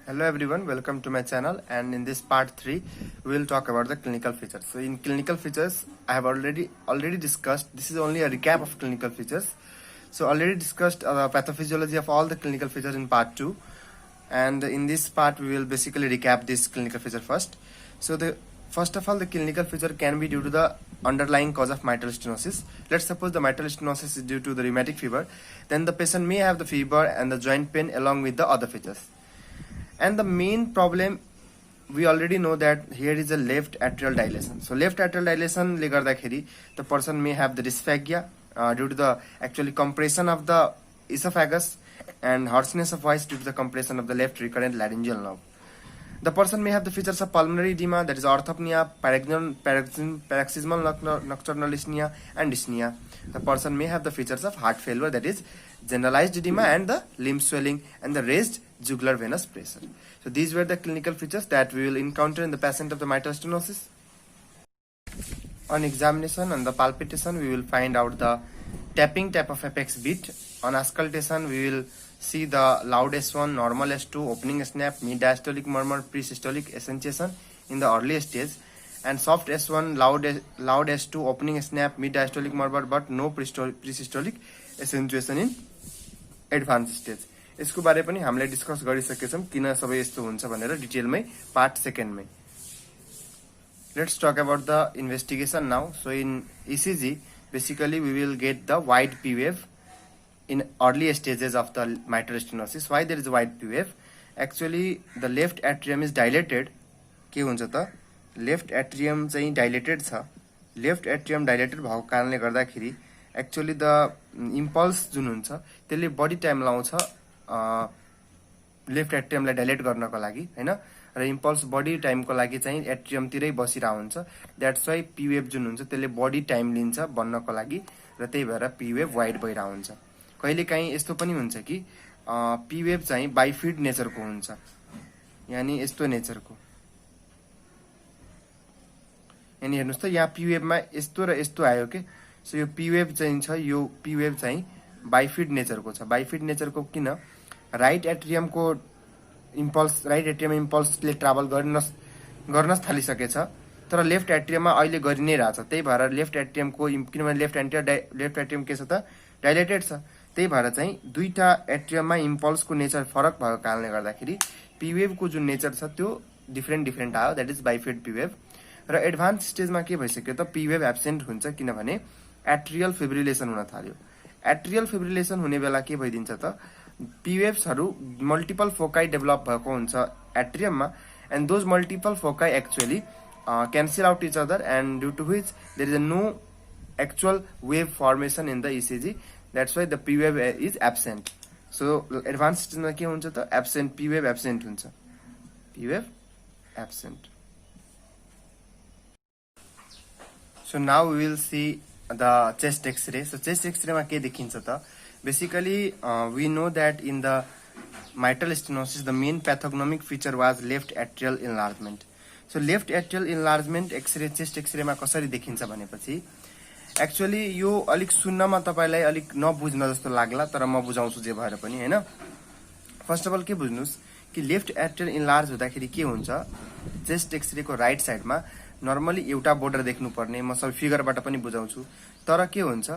Hello everyone, welcome to my channel, and in this part 3 we will talk about the clinical features. So in clinical features I have already discussed. This is only a recap of clinical features. So already discussed pathophysiology of all the clinical features in part 2, and in this part we will basically recap this clinical feature first. So the first of all, the clinical feature can be due to the underlying cause of mitral stenosis. Let's suppose the mitral stenosis is due to the rheumatic fever, then the patient may have the fever and the joint pain along with the other features. And the main problem, we already know that here is a left atrial dilation. So left atrial dilation le gardakheri the person may have the dysphagia due to the actually compression of the esophagus and hoarseness of voice due to the compression of the left recurrent laryngeal nerve. The person may have the features of pulmonary edema, that is orthopnea, paroxysmal nocturnal dyspnea and dyspnea. The person may have the features of heart failure, that is generalized edema and the limb swelling and the raised jugular venous pressure. So these were the clinical features that we will encounter in the patient of the mitral stenosis. On examination and the palpitation, we will find out the tapping type of apex beat. On auscultation, we will see the loud S1, normal S2, opening snap, mid-diastolic murmur, pre-systolic accentuation in the early stage, and soft S1, loud S2, opening snap, mid-diastolic murmur, but no pre-systolic accentuation in advanced stage. यसको बारे पनि हामीले discuss गरिसकेछौं किन सबै यस्तो हुन्छ भनेर डिटेलमै part सेकेन्डमै. Let's talk about the investigation now. So in ECG, basically we will get the wide P wave in early stages of the mitral stenosis. Why there is a wide P wave? Actually, the left atrium is dilated. के हुन्छ त left atrium चाहिँ dilated छ. Left atrium dilated भएको कारणले गर्दाखेरि actually the impulse जुन हुन्छ त्यसले बडी टाइम लाउँछ लेफ्ट एट्रियमलाई डाइलेट गर्नको लागि हैन, र इम्पल्स बडी टाइमको लागि चाहिँ एट्रियम तिरै बसिरा हुन्छ. द्याट्स वाइ पी वेभ जुन हुन्छ त्यसले बडी टाइम लिन्छ बन्नको लागि, र त्यही भएर पी वेभ वाइड भइरा हुन्छ. कहिलेकाहीँ यस्तो पनि हुन्छ कि पी वेभ चाहिँ बाइफिड नेचरको हुन्छ, यानी यस्तो नेचरको. यानी हेर्नुस् त यहाँ पी वेभमा यस्तो र यस्तो आयो के. सो यो पी वेभ चाहिँ छ, यो पी वेभ चाहिँ बाइफिड नेचरको छ. बाइफिड नेचरको किन? राइट एट्रियमको इम्पल्स, राइट एट्रियम इम्पल्सले ट्राभल गर्न थालिसकेछ, तर लेफ्ट एट्रियममा अहिले गरि नै रहेछ. त्यही भएर लेफ्ट एट्रियमको, किनभने लेफ्ट एट्रियम के छ त डाइलेटेड छ, त्यही भएर चाहिँ दुईटा एट्रियममा इम्पल्सको नेचर फरक भएको कारणले गर्दाखेरि पी वेभको जुन नेचर छ त्यो डिफरेन्ट आयो, that is bifid P wave. र एडभान्स स्टेजमा के भइसक्यो त पी वेभ एब्सेन्ट हुन्छ, किनभने एट्रियल फिब्रिलेसन हुन थाल्यो. एट्रियल फिब्रिलेसन हुने बेला के भइदिन्छ त पी वेभ्सहरू मल्टिपल फोकाई डेभलप भएको हुन्छ एट्रियममा, and those multiple foci actually cancel out each other, and due to which there is no actual wave formation in the ECG. That's why the P wave is absent. So advanced stage ma ke huncha ta absent P wave absent huncha, P wave absent. So now we will see the chest X-ray. So chest X-ray ma ke dekhincha ta basically we know that in the mitral stenosis the main pathognomic feature was left atrial enlargement. So left atrial enlargement X-ray, chest X-ray मा कसरी देखिन्छ भनेपछि actually यो अलिक सुन्नमा तपाईलाई अलिक नबुझ्न जस्तो लाग्ला, तर म बुझाउँछु जे भएर पनि हैन. फर्स्ट अफ अल के बुझ्नुस् कि लेफ्ट एट्रियल इन्लार्ज हुँदाखेरि के हुन्छ, चेस्ट एक्सरे को राइट साइडमा नर्मली एउटा बोर्डर देख्नु पर्ने, म सब फिगरबाट पनि बुझाउँछु. तर के हुन्छ,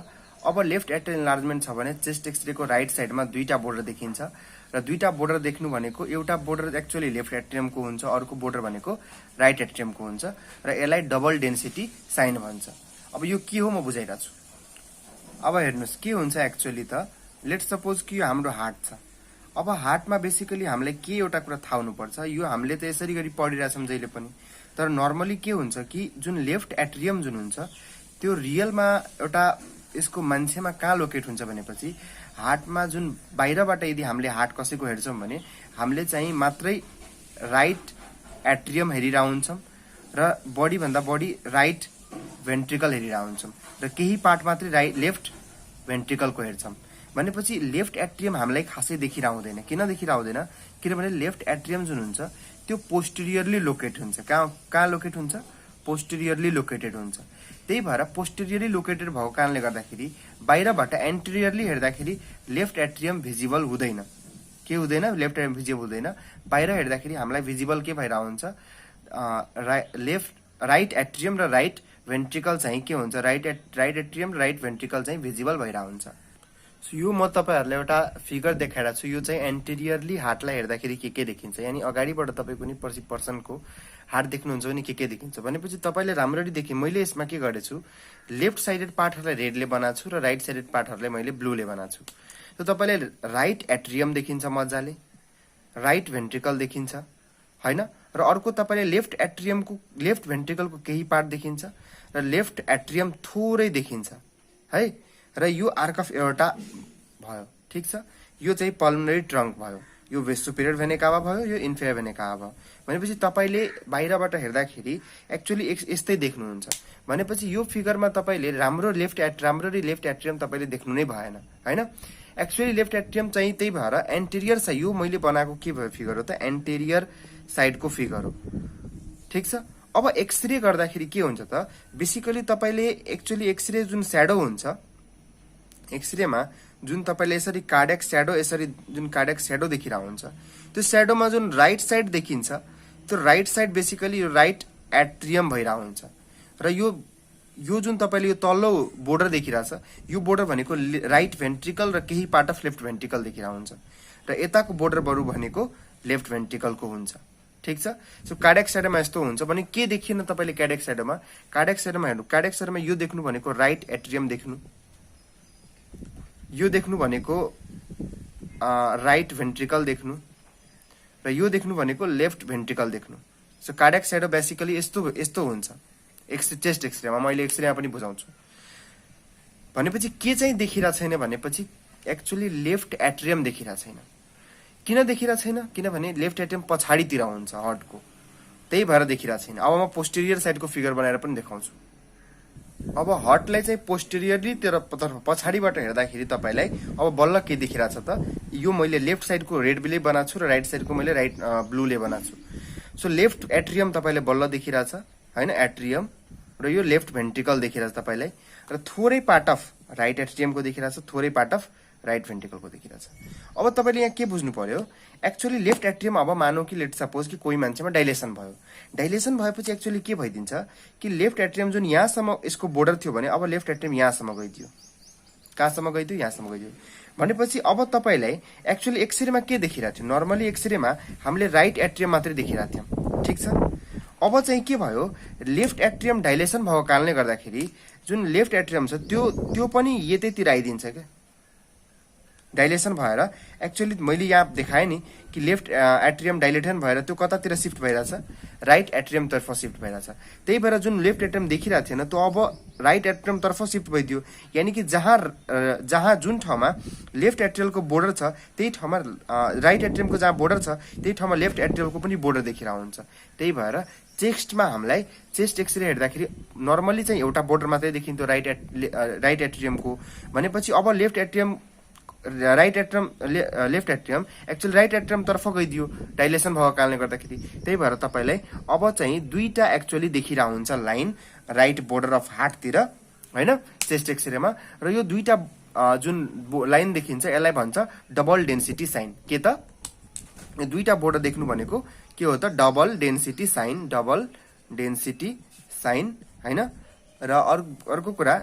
अब लेफ्ट एट्रियल इन्लार्जमेन्ट छ भने चेस्ट एक्सरे को राइट साइडमा दुईटा बोर्डर देखिन्छ, र दुईटा बोर्डर देख्नु भनेको एउटा बोर्डर एक्चुअली लेफ्ट एट्रियमको हुन्छ, अर्को बोर्डर भनेको राइट एट्रियमको हुन्छ, र यसलाई डबल डेन्सिटी साइन भन्छ. अब यो के हो म बुझाइराछु. अब हेर्नुस् के हुन्छ एक्चुअली त, लेट्स सपोज कि यो हाम्रो हार्ट छ. अब हार्टमा बेसिकली हामीले के एउटा कुरा थाहा हुनुपर्छ, यो हामीले त यसरी गरी पढिरहेछौँ जहिले पनि, तर नर्मली के हुन्छ कि जुन लेफ्ट एट्रियम जुन हुन्छ त्यो रियलमा एउटा यसको मान्छेमा कहाँ लोकेट हुन्छ भनेपछि हार्टमा जुन बाहिरबाट यदि हामीले हार्ट कसैको हेर्छौँ भने हामीले चाहिँ मात्रै राइट एट्रियम हेरिरह हुन्छौँ र बडी भन्दा बढी राइट भेन्ट्रिकल हेरिरह हुन्छौँ, र केही पार्ट मात्रै लेफ्ट भेन्ट्रिकलको हेर्छौँ. भनेपछि लेफ्ट एट्रियम हामीलाई खासै देखिरह हुँदैन. किन देखिरह हुँदैन? किनभने लेफ्ट एट्रियम जुन हुन्छ त्यो पोस्टेरियरली लोकेट हुन्छ. कहाँ लोकेट हुन्छ? पोस्टेरियरली लोकेटेड हुन्छ. त्यही भएर पोस्टेरियरली लोकेटेड भएको कारणले गर्दाखेरि बाहिरबाट एन्टेरियरली हेर्दाखेरि लेफ्ट एट्रियम भिजिबल हुँदैन. के हुँदैन, लेफ्ट एट्रियम भिजिबल हुँदैन। बाहिर हेर्दाखेरि हामीलाई भिजिबल के भइरहेको हुन्छ, राइट एट्रियम र राइट भेन्ट्रिकल चाहिँ के हुन्छ, राइट एट्रियम र राइट भेन्ट्रिकल चाहिँ भिजिबल भइरहेको हुन्छ। सो यो म तपाईहरुलाई एउटा फिगर देखाइरहेको छु। यो चाहिँ एन्टेरियरली हार्टलाई हेर्दाखेरि के देखिन्छ, यानी अगाडिबाट तपाई कुनै पर्सनको हार्ट देख्नुहुन्छ भने के देखिन्छ भनेपछि तपाईले राम्ररी देखे। मैले यसमा के गरेछु, लेफ्ट साइडेड पार्टहरुलाई रेडले बनाएको छु र राइट साइडेड पार्टहरुलाई मैले ब्लूले बनाएको छु। सो तपाईले राइट एट्रियम देखिन्छ मजाले, राइट भेन्ट्रिकल देखिन्छ हैन, र अर्को तपाईले लेफ्ट एट्रियमको लेफ्ट भेन्ट्रिकलको केही पार्ट देखिन्छ र लेफ्ट एट्रियम थोरै देखिन्छ है। र यो आर्क अफ एओर्टा भयो, ठीक छ। यो चाहिँ पल्मोनरी ट्रङ्क भयो, यो सुपिरियर भेना कावा भयो, यो इन्फेरियर भेना कावा भयो। भनेपछि तपाईले बाहिरबाट हेर्दाखेरि एक्चुअली यस्तै देख्नुहुन्छ। भनेपछि यो फिगरमा तपाईले राम्ररी लेफ्ट एट्रियम तपाईले देख्नु नै भएन हैन। एक्चुअली लेफ्ट एट्रियम चाहिँ त्यही भएर एन्टेरियर छ। यो मैले बनाएको के भयो फिगर हो त, एन्टेरियर साइडको फिगर हो, ठीक छ। अब एक्सरे गर्दाखेरि के हुन्छ त, बेसिकली तपाईले एक्चुअली एक्सरे जुन स्याडो हुन्छ, एक्सरेमा जुन तपाईले यसरी कार्डियक स्याडो, यसरी जुन कार्डियक स्याडो देखिरहेको हुन्छ, त्यो स्याडोमा जुन राइट साइड देखिन्छ, त्यो राइट साइड बेसिकली यो राइट एट्रियम भइरहेको हुन्छ। र यो जुन तपाईले यो तल्लो बोर्डर देखिरहेछ, यो बोर्डर भनेको राइट भेन्ट्रिकल र केही पार्ट अफ लेफ्ट भेन्ट्रिकल देखिरहेको हुन्छ, र यताको बोर्डर बरु भनेको लेफ्ट भेन्ट्रिकलको हुन्छ, ठीक छ। सो कार्डियक स्याडोमा यस्तो हुन्छ भने के देखिन तपाईले कार्डियक स्याडोमा, कार्डियक स्याडोमा हेर्नु, कार्डियक स्याडोमा यो देख्नु भनेको राइट एट्रियम देख्नु, यो देख्नु भनेको राइट भेन्ट्रिकल देख्नु, र यो देख्नु भनेको लेफ्ट भेन्ट्रिकल देख्नु। सो कार्डियक स्याडो बेसिकली यस्तो हुन्छ चेस्ट एक्सरेमा। मैले एक्सरेमा पनि बुझाउँछु। भनेपछि के चाहिँ देखिरहेको छैन भनेपछि एक्चुअली लेफ्ट एट्रियम देखिरहेको छैन। किन देखिरहेको छैन, किनभने लेफ्ट एट्रियम पछाडितिर हुन्छ हार्टको, त्यही भएर देखिरहेको छैन। अब म पोस्टेरियर साइडको फिगर बनाएर पनि देखाउँछु। अब हार्टलाई चाहिँ पोस्टेरियरली तर्फ पछाडिबाट हेर्दाखेरि तपाईलाई अब बल्ल के देखिरहेछ त, यो मैले लेफ्ट साइडको रेडले बनाएको छु र राइट साइडको मैले ब्लूले बनाएको छु। सो लेफ्ट एट्रियम तपाईले बल्ल देखिरहेछ हैन, एट्रियम, र यो लेफ्ट भेन्ट्रिकल देखिरहेछ तपाईलाई, र थोरै पार्ट अफ राइट एट्रियमको देखिरहेछ, थोरै पार्ट अफ राइट भेन्ट्रिकलको देखिरहेछ। अब तपाईले यहाँ के बुझ्नु पर्यो, एक्चुअली लेफ्ट एट्रियम अब मानौ कि लेट सपोज कि कोही मान्छेमा डाइलेसन भयो, डाइलेसन भएपछि एक्चुअली के भइदिन्छ कि लेफ्ट एट्रियम जुन यहाँसम्म यसको बोर्डर थियो भने अब लेफ्ट एट्रियम यहाँसम्म गइदियो, कहाँसम्म गइदियो, यहाँसम्म गइदियो। भनेपछि अब तपाईलाई एक्चुअली एक्सरेमा के देखिरहेको थियो, नर्मली एक्सरेमा हामीले राइट एट्रियम मात्रै देखिरहेको थियौँ, ठीक छ। अब चाहिँ के भयो, लेफ्ट एट्रियम डाइलेसन भएको कारणले गर्दाखेरि जुन लेफ्ट एट्रियम छ त्यो पनि यतैतिर आइदिन्छ क्या, डाइलेसन भएर। एक्चुअली मैले यहाँ देखाएँ नि कि लेफ्ट एट्रियम डाइलेसन भएर त्यो कतातिर शिफ्ट भइरहेछ, राइट एट्रियम तर्फ शिफ्ट भइरहेछ। त्यही भएर जुन लेफ्ट एट्रियम देखिरहेको थिएन त्यो अब राइट एट्रियम तर्फ शिफ्ट भइदियो। यानी कि जहाँ जुन ठाउँमा लेफ्ट एट्रियलको बोर्डर छ त्यही ठाउँमा राइट एट्रियमको जहाँ बोर्डर छ त्यही ठाउँमा लेफ्ट एट्रियलको पनि बोर्डर देखिरहेको हुन्छ। त्यही भएर चेस्टमा हामीलाई चेस्ट एक्सरे हेर्दाखेरि नर्मली चाहिँ एउटा बोर्डर मात्रै देखिन्थ्यो राइट एट्रियमको। भनेपछि अब left atrium left atrium actually right atrium तर्फ गइदियो डाइलेसन भएको कारणले गर्दाखेरि। त्यही भएर तपाईलाई अब चाहिँ दुईटा एक्चुअली देखिरहेको हुन्छ लाइन राइट बोर्डर अफ हार्टतिर हैन, चेस्ट एक्सरेमा। र यो दुईटा जुन लाइन देखिन्छ यसलाई भन्छ डबल डेन्सिटी साइन। के त, यो दुईटा बोर्डर देख्नु भनेको के हो त, double density sign, double density sign हैन। र अर्को कुरा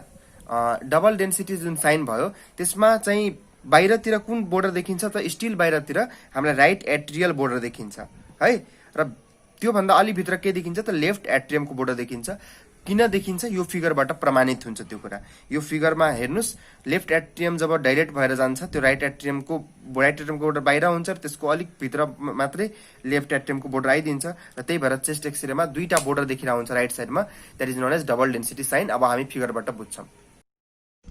डबल डेन्सिटी जुन साइन भयो त्यसमा चाहिँ बाहिरतिर कुन बोर्डर देखिन्छ त, स्टिल बाहिरतिर हामीलाई राइट एट्रियल बोर्डर देखिन्छ है। र त्योभन्दा अलि भित्र के देखिन्छ त, लेफ्ट एट्रियमको बोर्डर देखिन्छ। किन देखिन्छ, यो फिगरबाट प्रमाणित हुन्छ त्यो कुरा। यो फिगरमा हेर्नुस्, लेफ्ट एट्रियम जब डाइलेट भएर जान्छ त्यो राइट एट्रियमको बोर्डर बाहिर हुन्छ र त्यसको अलिक भित्र मात्रै लेफ्ट एट्रियमको बोर्डर आइदिन्छ। र त्यही भएर चेस्ट एक्सरेमा दुईटा बोर्डर देखिरहेको हुन्छ राइट साइडमा, that is known as double density sign. अब हामी फिगरबाट बुझ्छौँ।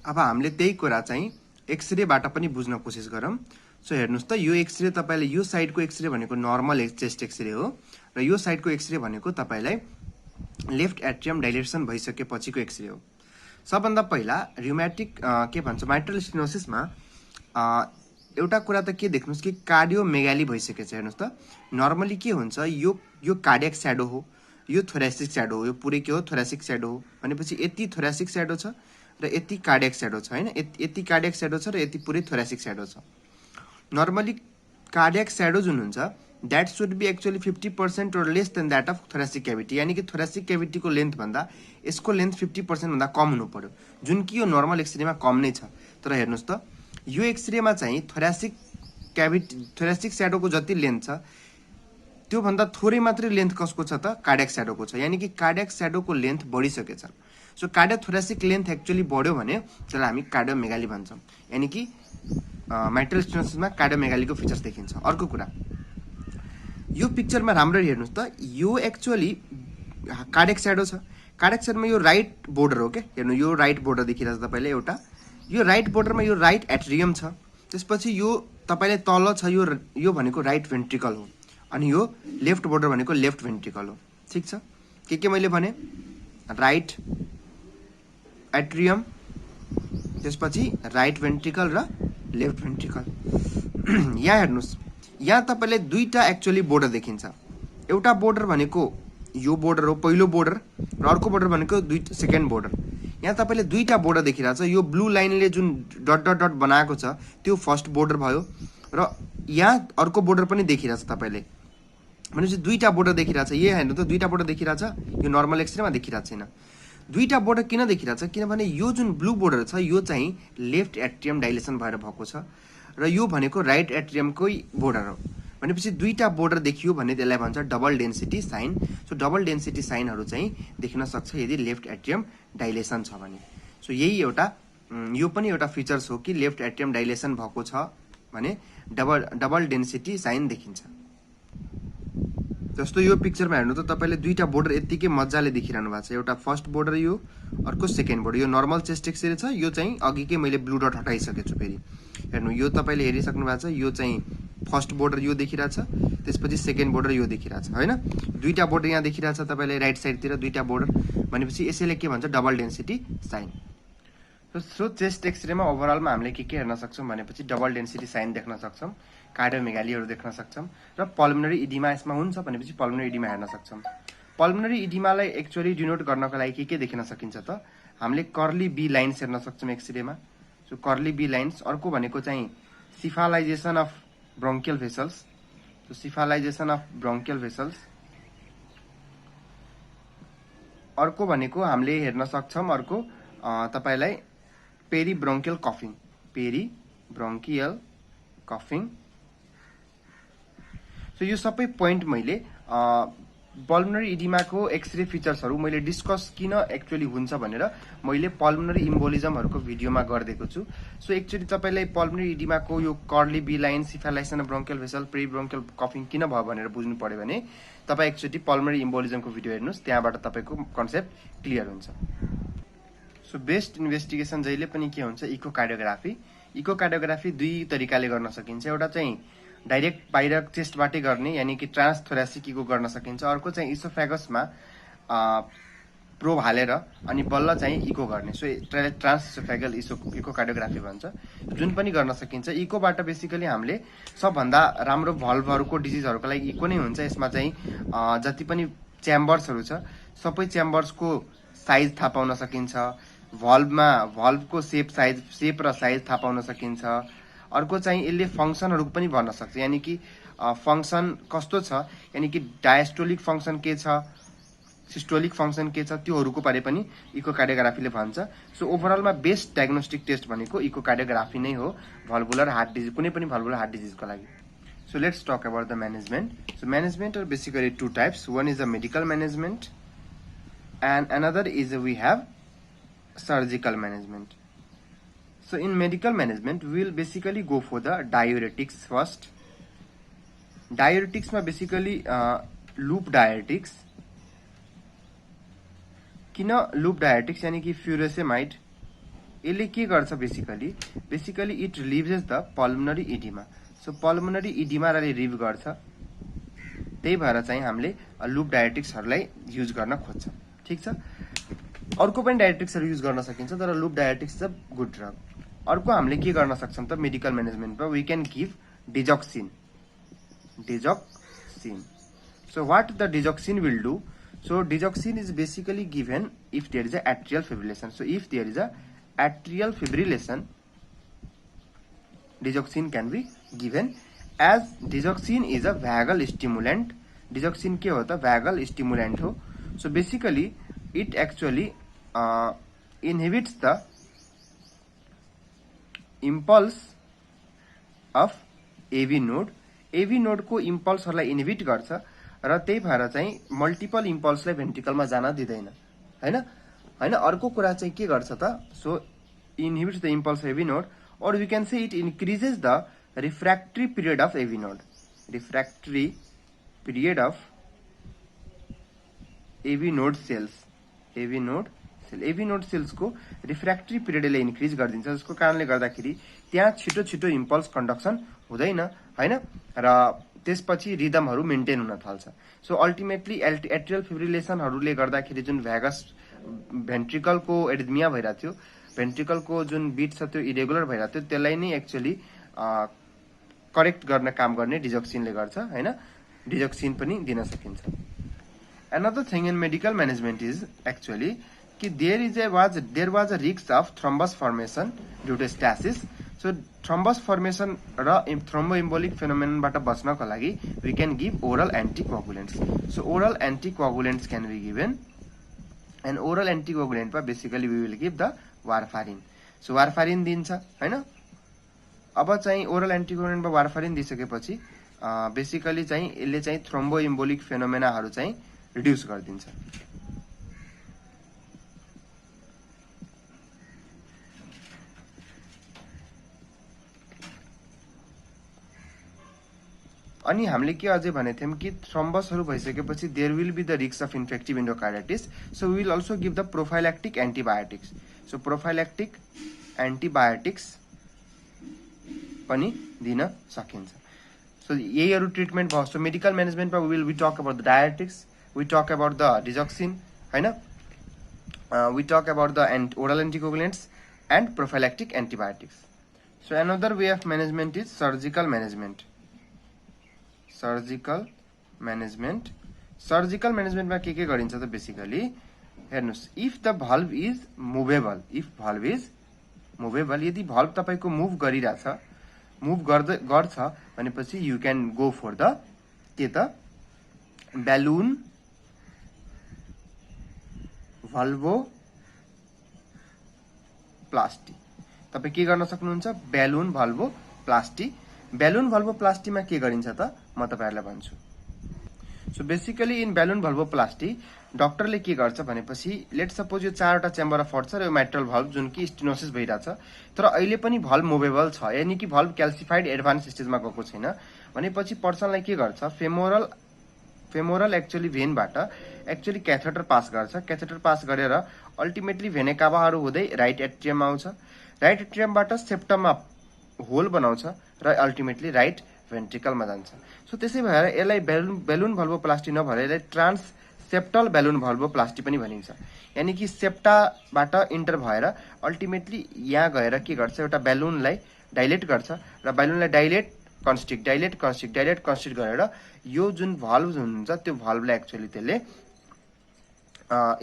अब हामीले त्यही कुरा चाहिँ एक्सरेबाट पनि बुझ्न कोसिस गरौँ। सो हेर्नुस् त, यो एक्सरे तपाईले यो साइडको एक्सरे भनेको नर्मल चेस्ट एक्सरे हो, र यो साइडको एक्सरे भनेको तपाईलाई लेफ्ट एट्रियम डाइलेसन भइसकेपछिको एक्सरे हो। सबभन्दा पहिला र्युमेटिक के भन्छ माइट्रल स्टेनोसिसमा एउटा कुरा त के देख्नुस् कि कार्डियोमेगाली भइसकेछ। हेर्नुस् त, नर्मली के हुन्छ, यो कार्डियक स्याडो हो, यो थोरेसिक स्याडो हो, यो पुरै के हो, थोरेसिक स्याडो हो। भनेपछि यति थोरेसिक स्याडो छ र यति कार्डियक स्याडो छ हैन, यति कार्डियक स्याडो छ र यति पुरै थोरेसिक स्याडो छ। नर्मली कार्डियक स्याडो जुन हुन्छ द्याट सुड बी एक्चुअली 50% और less than that of thoracic cavity, यानी कि थोरेसिक क्याभिटीको लेन्थ भन्दा यसको लेन्थ 50% भन्दा कम हुनु पर्यो, जुन कि यो नर्मल एक्सरेमा कम नै छ। तर हेर्नुहोस् त यो एक्सरेमा चाहिँ थोरेसिक स्याडोको जति लेन्थ छ त्यो भन्दा थोरै मात्रै लेन्थ कसको छ त कार्डियक स्याडोको छ, यानी कि कार्डियक स्याडोको लेन्थ बढिसकेछ। So cardio thoracic length actually बढ्यो भने त्यसलाई हामी कार्डियोमेगाली भन्छौँ, यानी कि माइट्रल स्टेनोसिसमा कार्डियोमेगालीको फिचर्स देखिन्छ। अर्को कुरा यो पिक्चरमा राम्ररी हेर्नुहोस् त, यो एक्चुअली कार्डियक स्याडो छ। कार्डियक स्याडोमा यो राइट बोर्डर हो के, हेर्नु यो राइट बोर्डर देखिरहेछ तपाईँले एउटा, यो राइट बोर्डरमा यो राइट एट्रियम छ, त्यसपछि यो तपाईँले तल छ यो भनेको राइट भेन्ट्रिकल हो, अनि यो लेफ्ट बोर्डर भनेको लेफ्ट भेन्ट्रिकल हो। ठिक छ, के मैले भने राइट एट्रियम, त्यसपछि राइट भेन्ट्रिकल र लेफ्ट भेन्ट्रिकल। यहाँ हेर्नुहोस्, यहाँ तपाईँले दुईटा एक्चुअली बोर्डर देखिन्छ। एउटा बोर्डर भनेको यो बोर्डर हो पहिलो बोर्डर, र अर्को बोर्डर भनेको सेकेन्ड बोर्डर। यहाँ तपाईँले दुईटा बोर्डर देखिरहेछ, यो ब्लू लाइनले जुन डट डट डट बनाएको छ त्यो फर्स्ट बोर्डर भयो, र यहाँ अर्को बोर्डर पनि देखिरहेछ तपाईँले, भनेपछि दुईटा बोर्डर देखिरहेछ। यो हेर्नु त दुईटा बोर्डर देखिरहेछ, यो नर्मल एक्सरेमा देखिरहेको छैन। दुईटा बोर्डर किन देखिरहेछ, किनभने यो जुन ब्लू बोर्डर छ यो चाहिँ लेफ्ट एट्रियम डाइलेसन भएर भएको छ, र यो भनेको राइट एट्रियमकै बोर्डर हो। भनेपछि दुईटा बोर्डर देखियो भने त्यसलाई भन्छ double density sign. So double density साइनहरू चाहिँ देखिन सक्छ यदि लेफ्ट एट्रियम डाइलेसन छ भने। सो यही एउटा यो पनि एउटा फिचर्स हो कि लेफ्ट एट्रियम डाइलेसन भएको छ भने डबल डेन्सिटी साइन देखिन्छ। जस्तो यो पिक्चरमा हेर्नु त तपाईँले दुईटा बोर्डर यत्तिकै मजाले देखिरहनु भएको छ, एउटा फर्स्ट बोर्डर यो, अर्को सेकेन्ड बोर्डर। यो नर्मल चेस्ट एक्सरे छ, यो चाहिँ अघिकै मैले ब्लू डट हटाइसकेको छु। फेरि हेर्नु यो तपाईँले हेरिसक्नु भएको छ, यो चाहिँ फर्स्ट बोर्डर यो देखिरहेछ, त्यसपछि सेकेन्ड बोर्डर यो देखिरहेछ, होइन? दुईटा बोर्डर यहाँ देखिरहेछ तपाईँले राइट साइडतिर दुईटा बोर्डर, भनेपछि यसैले के भन्छ double density sign. So chest एक्सरेमा ओभरअलमा हामीले के हेर्न सक्छौँ भनेपछि डबल डेन्सिटी साइन देख्न सक्छौँ, कार्डियोमेगालीहरू देख्न सक्छौँ, र पल्मोनरी इडिमा यसमा हुन्छ भनेपछि पल्मोनरी इडिमा हेर्न सक्छौँ। पल्मोनरी इडिमालाई एक्चुअली डिनोट गर्नको लागि के देखिन सकिन्छ त हामीले कर्ली बी लाइन्स हेर्न सक्छौँ एक्सरेमा। So curly B lines. अर्को भनेको चाहिँ cephalization of bronchial vessels. So cephalization of bronchial vessels. अर्को भनेको हामीले हेर्न सक्छौँ अर्को तपाईँलाई पेरिब्रोङ्कियल कफिङ, पेरिब्रोङ्कियल कफिङ। सो यो सबै पोइन्ट मैले पल्मोनरी इडिमाको एक्सरे फिचर्सहरू मैले डिस्कस किन एक्चुअली हुन्छ भनेर मैले पल्मोनरी इम्बोलिजमहरूको भिडियोमा गरिदिएको छु। सो एक्चुअली तपाईँलाई पल्मोनरी इडिमाको यो curly B line, cephalization of bronchial vessel, peribronchial cuffing किन भयो भनेर बुझ्नु पर्यो भने तपाईँ एक्चुअली पल्मोनरी इम्बोलिजमको भिडियो हेर्नुहोस्, त्यहाँबाट तपाईँको कन्सेप्ट क्लियर हुन्छ। सो बेस्ट इन्भेस्टिगेसन जहिले पनि के हुन्छ इकोकार्डियोग्राफी। इकोकार्डियोग्राफी दुई तरिकाले गर्न सकिन्छ। एउटा चाहिँ डाइरेक्ट बाहिर चेस्टबाटै गर्ने यानी कि ट्रान्सथोरासिक इको गर्न सकिन्छ। अर्को चाहिँ इसोफेगसमा प्रोब हालेर अनि बल्ल चाहिँ इको गर्ने, सो ट्रान्सइसोफेगल इकोकार्डियोग्राफी भन्छ, जुन पनि गर्न सकिन्छ। इकोबाट बेसिकली हामीले सबभन्दा राम्रो भल्भहरूको डिजिजहरूको लागि इको नै हुन्छ। यसमा चाहिँ जति पनि च्याम्बर्सहरू छ सबै च्याम्बर्सको साइज थाहा पाउन सकिन्छ, भल्भको सेप र साइज थाहा पाउन सकिन्छ। अर्को चाहिँ यसले फङ्सनहरू पनि भन्न सक्छ, यानी कि फङ्सन कस्तो छ, यानी कि डायस्टोलिक फङ्सन के छ, सिस्टोलिक फङ्सन के छ, त्योहरूको बारे पनि इकोकार्डियोग्राफीले भन्छ। सो ओभरअलमा बेस्ट डायग्नोस्टिक टेस्ट भनेको इकोकार्डियोग्राफी नै हो भल्भुलर हार्ट डिजिज, कुनै पनि भल्भुलर हार्ट डिजिजको लागि। So let's talk about the management. So management are basically two types. One is the medical management and another is we have surgical management. So in medical management we will basically go for the diuretics first. Diuretics ma basically loop diuretics. किन loop diuretics यानी कि furosemide यसले के गर्छ basically it relieves the pulmonary edema. So pulmonary edema लाई relive गर्छ, त्यही भएर चाहिँ हामीले लुप डायरेटिक्सहरूलाई युज गर्न खोज्छौँ। ठीक छ। अर्को पनि डायरेटिक्सहरू युज गर्न सकिन्छ, तर लुप डायरेटिक्स चाहिँ गुड ड्रग। अर्को हामीले के गर्न सक्छौँ त मेडिकल म्यानेजमेन्टमा we can give digoxin. So what the digoxin will do? So digoxin is basically given if there is a atrial fibrillation. So if there is a atrial fibrillation, digoxin can be given, as digoxin is a vagal stimulant. Digoxin के हो त vagal stimulant हो। So basically it actually inhibits the impulse of AV node. AV node को इम्पल्सहरूलाई inhibit गर्छ र त्यही भएर चाहिँ मल्टिपल इम्पल्सलाई भेन्ट्रिकलमा जान दिँदैन हैन हैन। अर्को कुरा चाहिँ के गर्छ त, so inhibits the impulse AV node, और we can say it increases the refractory period of AV node. Refractory period of AV node cells. AV node cell, AV node cells को रिफ्र्याक्ट्री पिरियडले इन्क्रिज गरिदिन्छ, जसको कारणले गर्दाखेरि त्यहाँ छिटो छिटो impulse conduction हुँदैन हैन, र त्यसपछि रिदमहरू मेन्टेन हुन थाल्छ। सो अल्टिमेटली एट्रियल फिब्रिलेसनहरूले गर्दाखेरि जुन भ्यागस भेन्ट्रिकलको एरिथमिया भइरहेको थियो, भेन्ट्रिकलको जुन बिट छ त्यो इरेगुलर भइरहेको थियो, त्यसलाई नै एक्चुअली करेक्ट गर्न काम गर्ने डिजोक्सिनले गर्छ हैन। डिजोक्सिन पनि दिन सकिन्छ। Another thing in medical management is actually कि there was a risk of thrombus formation due to stasis. So thrombus formation र thromboembolic phenomenon बाट बच्नको लागि we can give oral anticoagulants. So oral anticoagulants can be given, and oral anticoagulant मा basically we will give the warfarin. So warfarin दिन्छ हैन। अब चाहिँ oral एन्टिकोगुलेन्ट मा warfarin दिइसकेपछि बेसिकली चाहिँ यसले चाहिँ थ्रोम्बोएम्बोलिक फेनोमेनाहरू चाहिँ रिड्युस गरिदिन्छ। अनि हामीले के अझै भनेको थियौं कि थ्रोम्बसहरू भइसकेपछि there will be the risk of infective endocarditis. So we will also give the prophylactic antibiotics. So prophylactic antibiotics पनि दिन सकिन्छ। सो यहीहरू ट्रिटमेन्ट भयो। सो मेडिकल म्यानेजमेन्टमा we talk about the diuretics, we talk about the digoxin हैन, we talk about the oral anticoagulants and prophylactic antibiotics. So another way of management is surgical management. Surgical management, surgical म्यानेजमेन्टमा के गरिन्छ त basically हेर्नुस्, if the valve is movable, if valve is movable, यदि valve तपाईको move गरिरहेछ, move गर्छ भनेपछि you can go for the के त बेलुन भल्भोप्लास्टी। तपाई के गर्न सक्नुहुन्छ, बेलुन भल्भोप्लास्टी। बेलुन भल्भोप्लास्टीमा के गरिन्छ त म तपाईहरुलाई भन्छु। सो बेसिकली इन बेलुन भल्भोप्लास्टी डाक्टरले के गर्छ भनेपछि लेट सपोज यो चारवटा चेम्बर अफ हर्ट छ र यो माइट्रल भल्भ जुन कि स्टेनोसिस भइरहेछ, तर अहिले पनि भल्भ मुभेबल छ, यानी कि भल्भ क्याल्सिफाइड एडभान्स स्टेजमा गएको छैन भनेपछि पर्सनलाई के गर्छ, femoral actually भेनबाट actually catheter pass गर्छ। क्याथेटर पास गरेर अल्टिमेटली भेने काभाहरू हुँदै राइट एट्रियममा आउँछ, राइट एट्रियमबाट सेप्टममा होल बनाउँछ र अल्टिमेटली राइट भेन्ट्रिकलमा जान्छ। सो त्यसै भएर यसलाई बेलुन भल्भोप्लास्टी नभएर यसलाई ट्रान्ससेप्टल बेलुन भल्भोप्लास्टी पनि भनिन्छ। यानी कि सेप्टाबाट इन्टर भएर अल्टिमेटली यहाँ गएर के गर्छ, एउटा बेलुनलाई डाइलेट गर्छ र बेलुनलाई डाइलेट कन्स्ट्रिक्ट गरेर यो जुन भल्भ हुनुहुन्छ त्यो भल्भलाई एक्चुअली त्यसले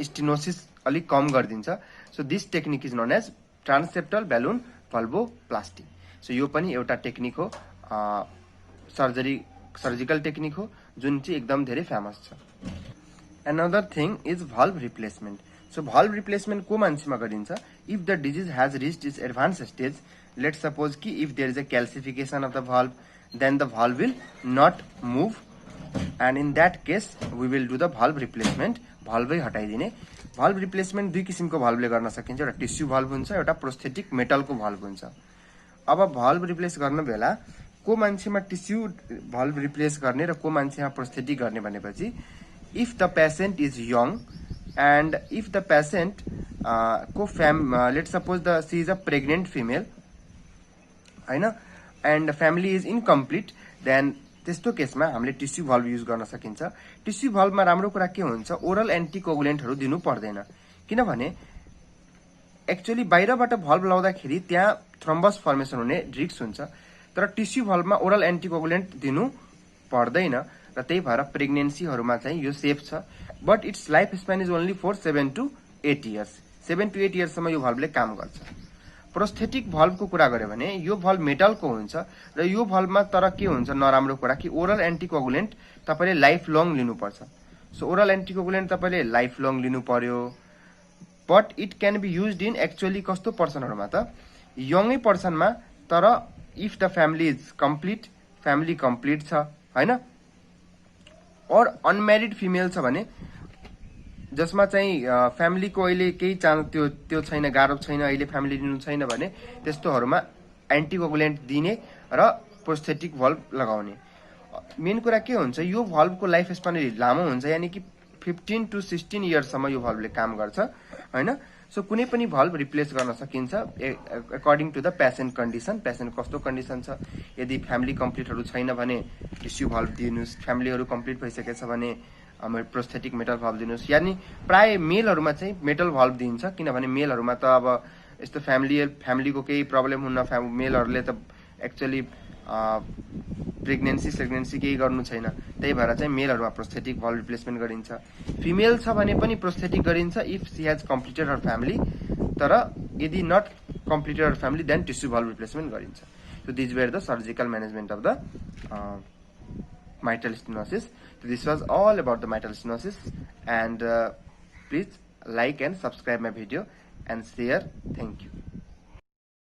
स्टेनोसिस अलिक कम गरिदिन्छ। So this technique is known as transseptal balloon valvoplasty. So यो पनि एउटा टेक्निक हो, सर्जिकल टेक्निक हो जुन चाहिँ एकदम धेरै फेमस छ। Another thing is valve replacement. So valve replacement को मान्छेमा गरिन्छ, if the disease has reached its advance stage, let suppose कि if there is a calcification of the valve, then the valve will not move, and in that case we will do the valve replacement। भल्भै हटाइदिने। Valve replacement दुई किसिमको भल्भले गर्न सकिन्छ, एउटा tissue valve हुन्छ, एउटा प्रोस्थेटिक मेटलको भल्भ हुन्छ। अब भल्भ रिप्लेस गर्न बेला को मान्छेमा टिस्यु भल्भ रिप्लेस गर्ने र को मान्छेमा प्रोस्थेटिक गर्ने भनेपछि if the patient is young and if the patient को let suppose the she is a pregnant female हैन, and family is incomplete, then त्यस्तो केसमा हामीले टिस्यु भल्भ युज गर्न सकिन्छ। टिस्यु भल्भमा राम्रो कुरा के हुन्छ, ओरल एन्टिकोगुलेन्टहरू दिनु पर्दैन, किनभने एक्चुअली बाहिरबाट भल्भ लाउँदाखेरि त्यहाँ थ्रोम्बस फर्मेसन हुने रिस्क हुन्छ, तर टिस्यु भल्भमा ओरल एन्टिकोगुलेन्ट दिनु पर्दैन र त्यही भएर प्रेग्नेन्सीहरूमा चाहिँ यो सेफ छ। But its life span is only for 7 to 8 years. 7 to 8 इयर्ससम्म यो भल्भले काम गर्छ। प्रोस्थेटिक भल्भको कुरा गर्यो भने यो भल्भ मेटलको हुन्छ र यो भल्भमा तर के हुन्छ नराम्रो कुरा कि ओरल एन्टिकोगुलेन्ट तपाईले लाइफ लङ लिनुपर्छ। सो ओरल एन्टिकोगुलेन्ट तपाईले लाइफ लङ लिनु पर्यो, but it can be used in actually कस्तो पर्सनहरुमा त यङै पर्सनमा, तर if the family is complete, family complete छ हैन, और अनम्यारिड फिमेल छ भने जसमा चाहिँ फ्यामिलीको अहिले केही चान्स त्यो छैन, गाह्रो छैन, अहिले फ्यामिली लिनु छैन भने त्यस्तोहरुमा एन्टिकोगुलेन्ट दिने र प्रोस्थेटिक भल्भ लगाउने। मेन कुरा के हुन्छ, यो भल्भको लाइफ स्पान लामो हुन्छ, यानी कि 15 to 16 इयर्ससम्म यो भल्भले काम गर्छ हैन। सो कुनै पनि भल्भ रिप्लेस गर्न सकिन्छ according to the patient condition. Patient कस्तो कन्डिसन छ, यदि फ्यामिली कम्प्लिटहरु छैन भने टिस्यु भल्भ दिनुस्, फ्यामिलीहरु कम्प्लिट भइसकेछ भने प्रोस्थेटिक मेटल भल्भ दिनुस्। यानी प्राय मेलहरुमा चाहिँ मेटल भल्भ दिन्छ, किनभने मेलहरुमा त अब यस्तो फ्यामिलीको केही प्रब्लम हुन्न, मेलहरुले त एक्चुअली प्रेग्नेन्सी केही गर्नु छैन, त्यही भएर चाहिँ मेलहरुमा प्रोस्थेटिक भल्भ रिप्लेसमेन्ट गरिन्छ। फिमेल छ भने पनि प्रोस्थेटिक गरिन्छ if she has completed her family, तर यदि not completed her family then tissue valve replacement गरिन्छ। So this where the surgical management of the mitral stenosis. So this was all about the mitral stenosis, and please like and subscribe my video and share. Thank you.